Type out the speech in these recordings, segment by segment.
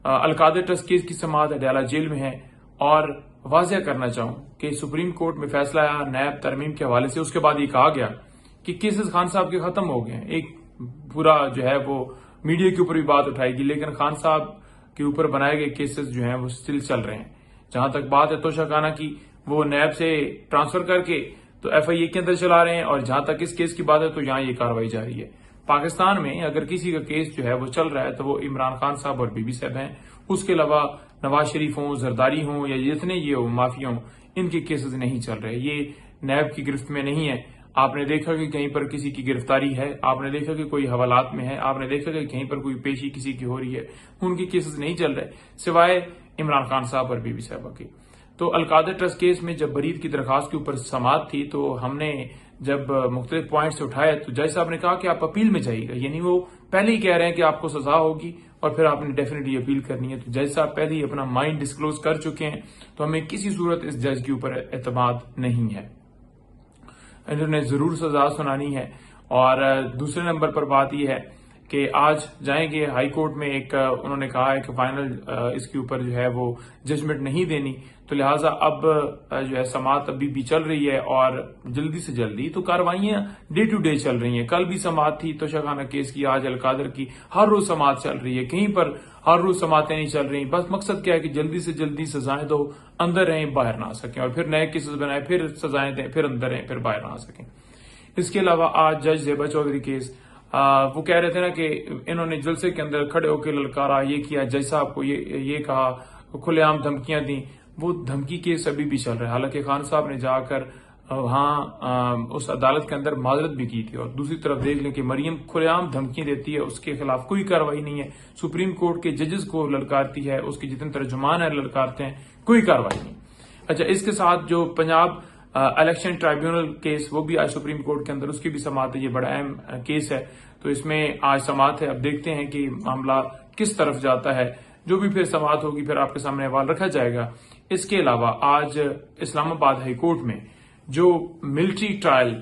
القادر trust case کی سماعت Adiala jail میں ہے، اور واضح کرنا چاہوں کہ سپریم کورٹ میں فیصلہ آیا نیب ترمیم کے حوالے سے، اس کے بعد یہ کہا گیا کہ کیسز خان صاحب کے ختم ہو گئے ہیں۔ ایک پورا جو ہے وہ میڈیا کے اوپر بھی بات اٹھائی گی، لیکن خان صاحب کے اوپر بنائے گئے کیسز جو ہیں وہ سٹل چل رہے ہیں۔ جہاں تک بات ہے توشہ خانہ کی، وہ نیب سے ٹرانسفر کر کے تو ایف آئی اے کے اندر چلا رہے ہیں، اور جہاں تک اس کیس کی بات ہے تو یہاں یہ کاروائی جاری ہے۔ پاکستان میں اگر کسی کا کیس جو ہے وہ چل رہا ہے تو وہ عمران خان صاحب اور بی بی صاحب ہیں، اس کے علاوہ نواز شریف ہوں، زرداری ہوں، یا جتنے یہ مافیا ہوں، ان کے کیسز نہیں چل رہے۔ یہ نیب کی گرفت میں نہیں ہے۔ آپ نے دیکھا کہ کہیں پر کسی کی گرفتاری ہے، آپ نے دیکھا کہ کوئی حوالات میں ہے، آپ نے دیکھا کہ کہیں پر کوئی پیشی کسی کی ہو رہی ہے، ان کے کیسز نہیں چل رہے سوائے عمران خان صاحب اور بی بی صاحبہ کے۔ تو القادر ٹرسٹ کیس میں جب برید کی درخواست کے اوپر سماعت تھی تو ہم نے جب مختلف پوائنٹس اٹھائے تو جج صاحب نے کہا کہ آپ اپیل میں جائیے گا، یعنی وہ پہلے ہی کہہ رہے ہیں کہ آپ کو سزا ہوگی اور پھر آپ نے ڈیفینیٹلی اپیل کرنی ہے۔ تو جج صاحب پہلے ہی اپنا مائنڈ ڈسکلوز کر چکے ہیں، تو ہمیں کسی صورت اس جج کے اوپر اعتماد نہیں ہے، انہوں نے ضرور سزا سنانی ہے۔ اور دوسرے نمبر پر بات یہ ہے کہ آج جائیں گے ہائی کورٹ میں، ایک انہوں نے کہا ہے کہ فائنل اس کے اوپر جو ہے وہ ججمنٹ نہیں دینی، تو لہٰذا اب جو ہے سماعت ابھی بھی چل رہی ہے، اور جلدی سے جلدی تو کاروائیاں ڈے ٹو ڈے چل رہی ہیں۔ کل بھی سماعت تھی توشہ خانہ کیس کی، آج القادر کی، ہر روز سماعت چل رہی ہے، کہیں پر ہر روز سماعتیں نہیں چل رہی۔ بس مقصد کیا ہے کہ جلدی سے جلدی سزائیں دو، اندر رہیں باہر نہ آ سکیں، اور پھر نئے کیسز بنائیں، پھر سزائیں دیں، پھر اندر رہیں، پھر باہر نہ آ سکیں۔ اس کے علاوہ آج جج زیبا چودھری کیس، وہ کہہ رہے تھے نا کہ انہوں نے جلسے کے اندر کھڑے ہو کے للکارا، یہ کیا، جج صاحب کو یہ کہا، کھلے عام دھمکیاں دیں، وہ دھمکی کیس ابھی بھی چل رہا ہے۔ حالانکہ خان صاحب نے جا کر وہاں اس عدالت کے اندر معذرت بھی کی تھی، اور دوسری طرف دیکھ لیں کہ مریم کھلے عام دھمکیاں دیتی ہے، اس کے خلاف کوئی کاروائی نہیں ہے، سپریم کورٹ کے ججز کو للکارتی ہے، اس کے جتنے ترجمان ہیں للکارتے ہیں، کوئی کاروائی نہیں۔ اچھا، اس کے ساتھ جو پنجاب الیکشن ٹرائیبیونل کیس، وہ بھی آج سپریم کورٹ کے اندر اس کی بھی سماعت ہے، یہ بڑا اہم کیس ہے، تو اس میں آج سماعت ہے۔ اب دیکھتے ہیں کہ معاملہ کس طرف جاتا ہے، جو بھی پھر سماعت ہوگی پھر آپ کے سامنے حوال رکھا جائے گا۔ اس کے علاوہ آج اسلام آباد ہائی کورٹ میں جو ملٹری ٹرائل،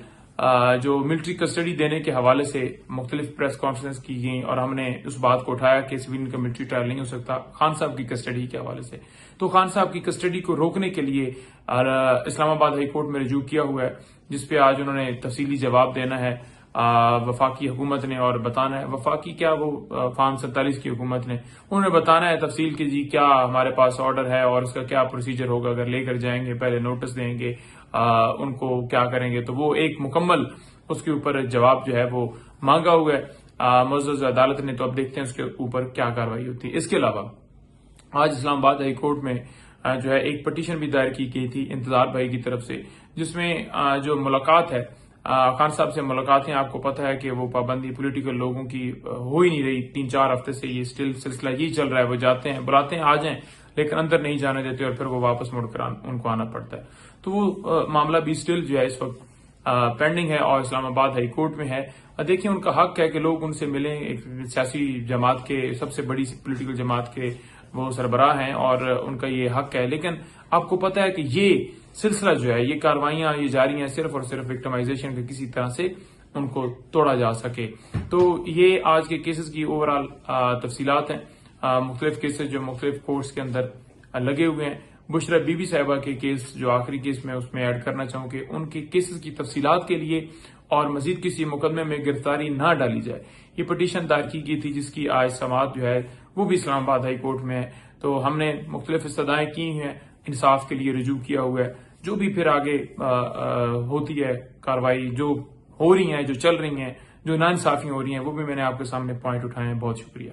جو ملٹری کسٹڈی دینے کے حوالے سے مختلف پریس کانفرنس کی گئی، اور ہم نے اس بات کو اٹھایا کہ سویلین کا ملٹری ٹرائل نہیں ہو سکتا خان صاحب کی کسٹڈی کے حوالے سے، تو خان صاحب کی کسٹڈی کو روکنے کے لیے اسلام آباد ہائی کورٹ میں رجوع کیا ہوا ہے، جس پہ آج انہوں نے تفصیلی جواب دینا ہے وفاقی حکومت نے، اور بتانا ہے وفاقی کیا، وہ فارم 47 کی حکومت نے، انہوں نے بتانا ہے تفصیل کہ جی کیا ہمارے پاس آرڈر ہے اور اس کا کیا پروسیجر ہوگا، اگر لے کر جائیں گے، پہلے نوٹس دیں گے، ان کو کیا کریں گے، تو وہ ایک مکمل اس کے اوپر جواب جو ہے وہ مانگا ہوا ہے معزز عدالت نے، تو اب دیکھتے ہیں اس کے اوپر کیا کاروائی ہوتی ہے۔ اس کے علاوہ آج اسلام آباد ہائی کورٹ میں جو ہے ایک پٹیشن بھی دائر کی گئی تھی انتظار بھائی کی طرف سے، جس میں جو ملاقات ہے خان صاحب سے ملاقاتیں، آپ کو پتہ ہے کہ وہ پابندی پولیٹیکل لوگوں کی ہو ہی نہیں رہی، 3-4 ہفتے سے یہ سلسلہ یہی چل رہا ہے، وہ جاتے ہیں بلاتے ہیں آ جائیں، لیکن اندر نہیں جانے دیتے، اور پھر وہ واپس مڑ کر ان کو آنا پڑتا ہے، تو وہ معاملہ بھی سٹل جو ہے اس وقت پینڈنگ ہے اور اسلام آباد ہائی کورٹ میں ہے۔ دیکھیں ان کا حق ہے کہ لوگ ان سے ملیں، ایک سیاسی جماعت کے، سب سے بڑی پولیٹیکل جماعت کے وہ سربراہ ہیں، اور ان کا یہ حق ہے، لیکن آپ کو پتہ ہے کہ یہ سلسلہ جو ہے، یہ کاروائیاں یہ جاری ہیں صرف اور صرف وکٹمائزیشن کے کسی طرح سے ان کو توڑا جا سکے۔ تو یہ آج کے کیسز کی اوورآل تفصیلات ہیں، مختلف کیسز جو مختلف کورٹس کے اندر لگے ہوئے ہیں۔ بشرا بی بی صاحبہ کے کیس جو آخری کیس میں اس میں ایڈ کرنا چاہوں کہ ان کے کیسز کی تفصیلات کے لیے اور مزید کسی مقدمے میں گرفتاری نہ ڈالی جائے، یہ پٹیشن دائر کی گئی تھی، جس کی آج سماعت جو ہے وہ بھی اسلام آباد ہائی کورٹ میں ہے، تو ہم نے مختلف استدعائیں کی ہیں، انصاف کے لیے رجوع کیا ہوا ہے، جو بھی پھر آگے ہوتی ہے کاروائی، جو ہو رہی ہیں، جو چل رہی ہیں، جو ناانصافیاں ہو رہی ہیں، وہ بھی میں نے آپ کے سامنے پوائنٹ اٹھائے ہیں۔ بہت شکریہ۔